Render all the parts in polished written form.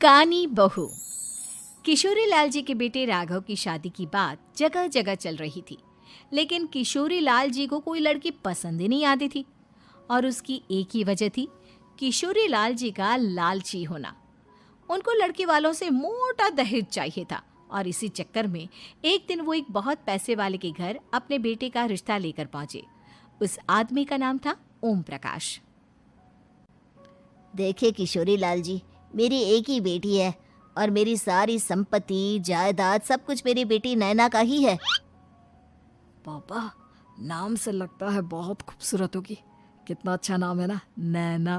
कानी बहू। किशोरी लाल जी के बेटे राघव की शादी की बात जगह जगह चल रही थी, लेकिन किशोरी लाल जी को कोई लड़की पसंद ही नहीं आती थी। और उसकी एक ही वजह थी, किशोरी लाल जी का लालची होना। उनको लड़की वालों से मोटा दहेज चाहिए था और इसी चक्कर में एक दिन वो एक बहुत पैसे वाले के घर अपने बेटे का रिश्ता लेकर पहुंचे। उस आदमी का नाम था ओम प्रकाश। देखिए किशोरी लाल जी, मेरी एक ही बेटी है और मेरी सारी संपत्ति जायदाद सब कुछ मेरी बेटी नैना का ही है। पापा, नाम से लगता है बहुत खूबसूरत होगी। कितना अच्छा नाम है ना, नैना।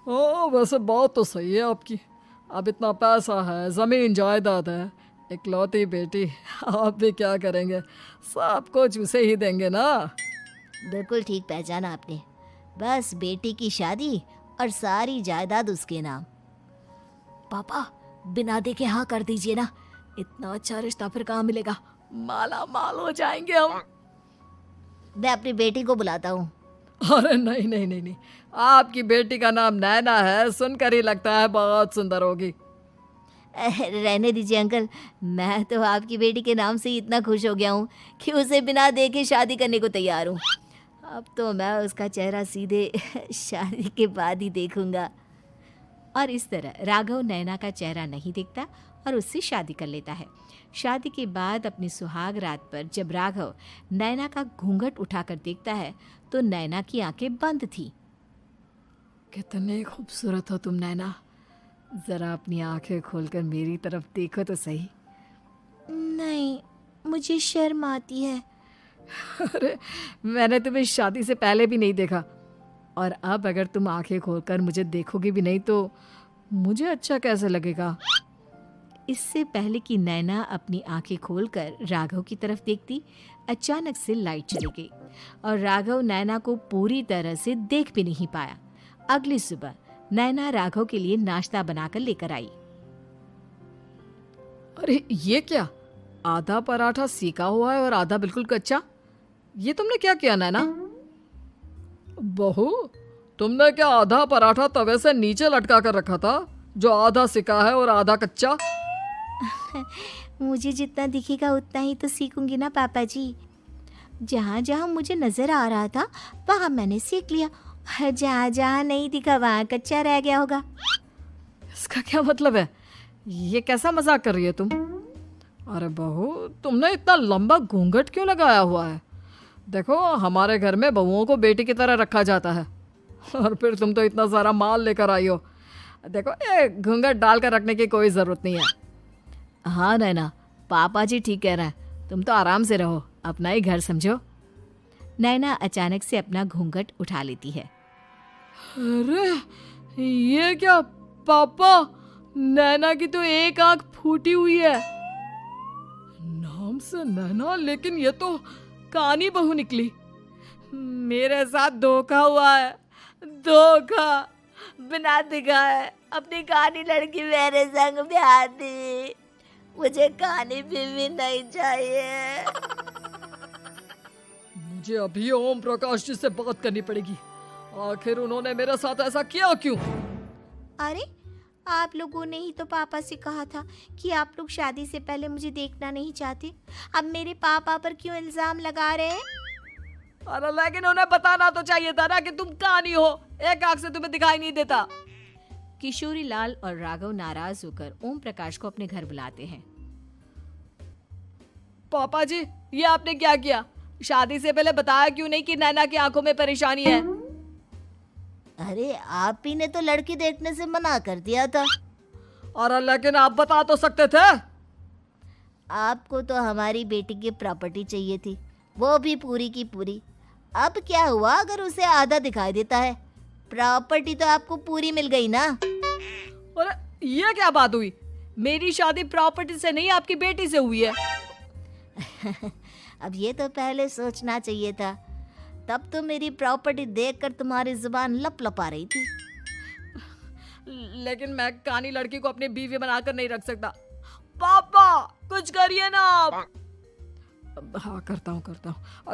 ओ, वैसे बात तो सही है आपकी। अब इतना पैसा है, जमीन जायदाद है, इकलौती बेटी, आप भी क्या करेंगे? सब कुछ उसे ही देंगे ना। बिल्कुल ठीक पहचाना आपने। बस बेटी की शादी और सारी जायदाद उसके नाम। पापा, बिना देखे हाँ कर दीजिए ना। इतना अच्छा रिश्ता फिर कहाँ मिलेगा? माला माल हो जाएंगे हम। मैं अपनी बेटी को बुलाता हूँ। अरे नहीं नहीं नहीं नहीं, आपकी बेटी का नाम नैना है, सुनकर ही लगता है बहुत सुंदर होगी। रहने दीजिए अंकल, मैं तो आपकी बेटी के नाम से ही इतना खुश हो गया हूँ कि उसे बिना देखे शादी करने को तैयार हूँ। अब तो मैं उसका चेहरा सीधे शादी के बाद ही देखूंगा। और इस तरह राघव नैना का चेहरा नहीं देखता और उससे शादी कर लेता है। शादी के बाद अपनी सुहाग रात पर जब राघव नैना का घूंघट उठाकर देखता है तो नैना की आंखें बंद थी। कितने खूबसूरत हो तुम नैना, जरा अपनी आंखें खोलकर मेरी तरफ देखो तो सही। नहीं, मुझे शर्म आती है। अरे, मैंने तुम्हें शादी से पहले भी नहीं देखा, और अब अगर तुम आंखें खोलकर मुझे देखोगी भी नहीं तो मुझे अच्छा कैसे लगेगा? इससे पहले कि नैना अपनी आंखें खोलकर राघव की तरफ देखती, अचानक से लाइट चली गई और राघव नैना को पूरी तरह से देख भी नहीं पाया। अगली सुबह नैना राघव के लिए नाश्ता बनाकर लेकर आई। अरे ये क्या, आधा पराठा सेका हुआ है और आधा बिल्कुल कच्चा। ये तुमने क्या किया नैना? बहू, तुमने क्या आधा पराठा तवे से नीचे लटका कर रखा था, जो आधा सेका है और आधा कच्चा? मुझे जितना दिखेगा उतना ही तो सीखूंगी ना पापा जी। जहाँ जहाँ मुझे नजर आ रहा था वहाँ मैंने सीख लिया, जहाँ जहाँ नहीं दिखा वहाँ कच्चा रह गया होगा। इसका क्या मतलब है? ये कैसा मजाक कर रही है तुम? अरे बहू, तुमने इतना लंबा घूंघट क्यों लगाया हुआ है? देखो, हमारे घर में बहुओं को बेटी की तरह रखा जाता है, और फिर तुम तो इतना सारा माल लेकर आई हो। देखो, ये घूंघट डालकर रखने की कोई ज़रूरत नहीं है। हाँ नैना, पापा जी ठीक कह रहे हैं, तुम तो आराम से रहो, अपना ही घर समझो। नैना अचानक से अपना घूंघट उठा लेती है। अरे ये क्या पापा, नैना की तो एक आंख फूटी हुई है। नाम से नैना, लेकिन ये तो कानी बहू निकली। मेरे साथ धोखा हुआ है, धोखा। बिना दिखाए अपनी कानी लड़की मेरे संग ब्याह दी। मुझे कानी बीवी नहीं चाहिए। मुझे अभी ओम प्रकाश जी से बात करनी पड़ेगी। आखिर उन्होंने मेरे साथ ऐसा किया क्यों? अरे, आप लोगों ने ही तो पापा से कहा था कि आप लोग शादी से पहले मुझे देखना नहीं चाहते। अब मेरे पापा पर क्यों इल्जाम लगा रहे हैं? अरे लेकिन उन्हें बताना तो चाहिए था ना कि तुम कानी हो, एक आंख से तुम्हें दिखाई नहीं देता। किशोरी लाल और राघव नाराज होकर ओम प्रकाश को अपने घर बुलाते हैं। पापा जी, ये आपने क्या किया? शादी से पहले बताया क्यों नहीं कि नैना की आंखों में परेशानी है? अरे, आप ही ने तो लड़की देखने से मना कर दिया था। और लेकिन आप बता तो सकते थे। आपको तो हमारी बेटी की प्रॉपर्टी चाहिए थी, वो भी पूरी की पूरी। अब क्या हुआ अगर उसे आधा दिखाई देता है? प्रॉपर्टी तो आपको पूरी मिल गई ना। अरे ये क्या बात हुई? मेरी शादी प्रॉपर्टी से नहीं, आपकी बेटी से हुई है। अब ये तो पहले सोचना चाहिए था, तब तो मेरी प्रॉपर्टी देखकर तुम्हारी जुबान लप लपा रही थी। लेकिन मैं कानी लड़की को अपनी बीवी बनाकर नहीं रख सकता। पापा, कुछ करिए ना आप। हाँ, करता हूँ।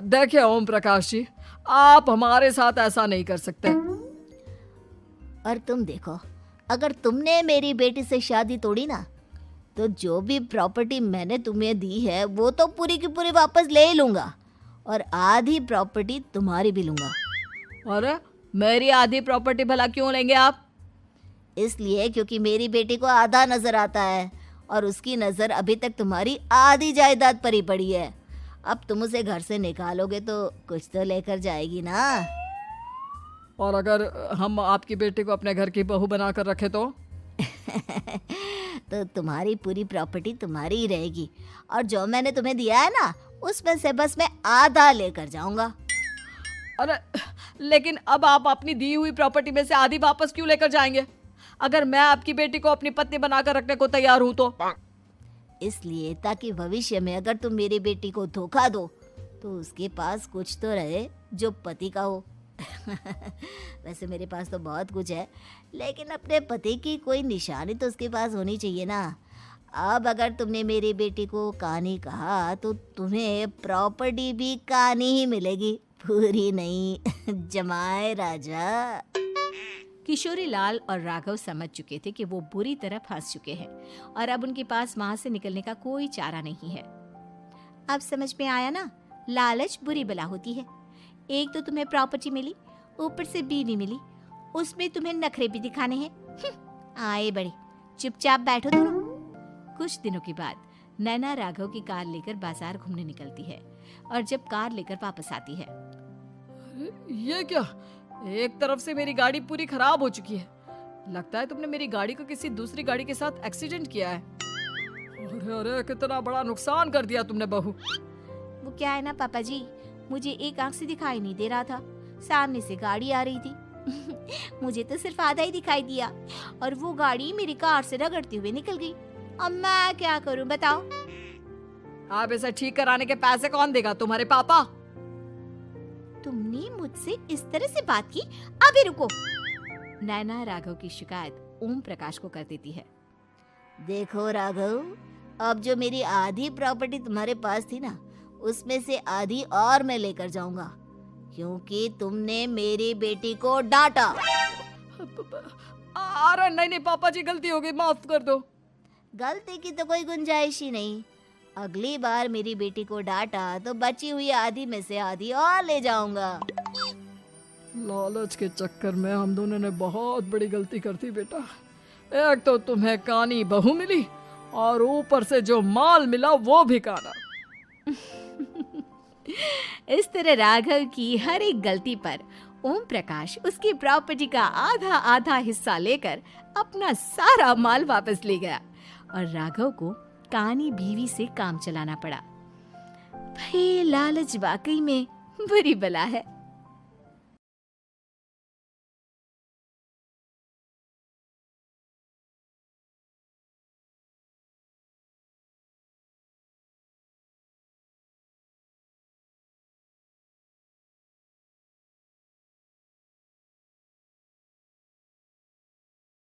देखिए ओम प्रकाश जी, आप हमारे साथ ऐसा नहीं कर सकते। और तुम देखो, अगर तुमने मेरी बेटी से शादी तोड़ी ना, तो जो भी प्रॉपर्टी मैंने तुम्हें दी है वो तो पूरी की पूरी वापस ले ही लूँगा, और आधी प्रॉपर्टी तुम्हारी भी लूँगा। अरे मेरी आधी प्रॉपर्टी भला क्यों लेंगे आप? इसलिए क्योंकि मेरी बेटी को आधा नजर आता है और उसकी नज़र अभी तक तुम्हारी आधी जायदाद पर ही पड़ी है। अब तुम उसे घर से निकालोगे तो कुछ तो लेकर जाएगी ना। और अगर हम आपकी बेटी को अपने घर की बहू बनाकर रखे तो? तो तुम्हारी पूरी प्रॉपर्टी तुम्हारी ही रहेगी, और जो मैंने तुम्हें दिया है ना, उसमें से बस मैं आधा लेकर जाऊंगा। अरे लेकिन अब आप अपनी दी हुई प्रॉपर्टी में से आधी वापस क्यों लेकर जाएंगे? अगर मैं आपकी बेटी को अपनी पत्नी बनाकर रखने को तैयार हूं तो? इसलिए ताकि भविष्य में अगर तुम मेरी बेटी को धोखा दो तो उसके पास कुछ तो रहे जो पति का हो। वैसे मेरे पास तो बहुत कुछ है, लेकिन अपने पति की कोई निशानी तो उसके पास होनी चाहिए ना। अब अगर तुमने मेरी बेटी को कहानी कहा तो तुम्हें प्रॉपर्टी भी कहानी ही मिलेगी, पूरी नहीं। जमाए राजा। किशोरी लाल और राघव समझ चुके थे कि वो बुरी तरह फंस चुके हैं और अब उनके पास वहां से निकलने का कोई चारा नहीं है। अब समझ में आया ना, लालच बुरी बला होती है। एक तो तुम्हें प्रॉपर्टी मिली, ऊपर से बीवी मिली, उसमें तुम्हें नखरे भी दिखाने हैं। आए बड़े, चुपचाप बैठो दोनों। कुछ दिनों के बाद नैना राघव की कार लेकर बाजार घूमने निकलती है और जब कार लेकर वापस आती है, ये क्या? एक तरफ से मेरी गाड़ी पूरी खराब हो चुकी है। लगता है तुमने मेरी गाड़ी को किसी दूसरी गाड़ी के साथ एक्सीडेंट किया है। अरे अरे कितना बड़ा नुकसान कर दिया तुमने बहू। वो क्या है ना पापा जी, मुझे एक आंख से दिखाई नहीं दे रहा था, सामने से गाड़ी आ रही थी। मुझे तो सिर्फ आधा ही दिखाई दिया और वो गाड़ी मेरी कार से रगड़ते हुए निकल गई। अब मैं क्या करूं बताओ? आप इसे ठीक कराने के पैसे कौन देगा? तुम्हारे पापा। तुमने मुझसे इस तरह से बात की? अभी रुको। नैना राघव की शिकायत ओम प्रकाश को कर देती है। देखो राघव, अब जो मेरी आधी प्रॉपर्टी तुम्हारे पास थी ना, उसमें से आधी और मैं लेकर जाऊंगा, क्योंकि तुमने मेरी बेटी को डांटा। अरे नहीं नहीं पापा जी, गलती हो गई, माफ कर दो। गलती की तो कोई गुंजाइश ही नहीं। अगली बार मेरी बेटी को डांटा तो बची हुई आधी में से आधी और ले जाऊंगा। लालच के चक्कर में हम दोनों ने बहुत बड़ी गलती कर दी बेटा। एक तो तुम्हें कानी बहू मिली और ऊपर से जो माल मिला वो भी काना। इस तरह राघव की हर एक गलती पर ओम प्रकाश उसकी प्रॉपर्टी का आधा आधा हिस्सा लेकर अपना सारा माल वापस ले गया और राघव को कानी बीवी से काम चलाना पड़ा। भाई लालच वाकई में बुरी बला है।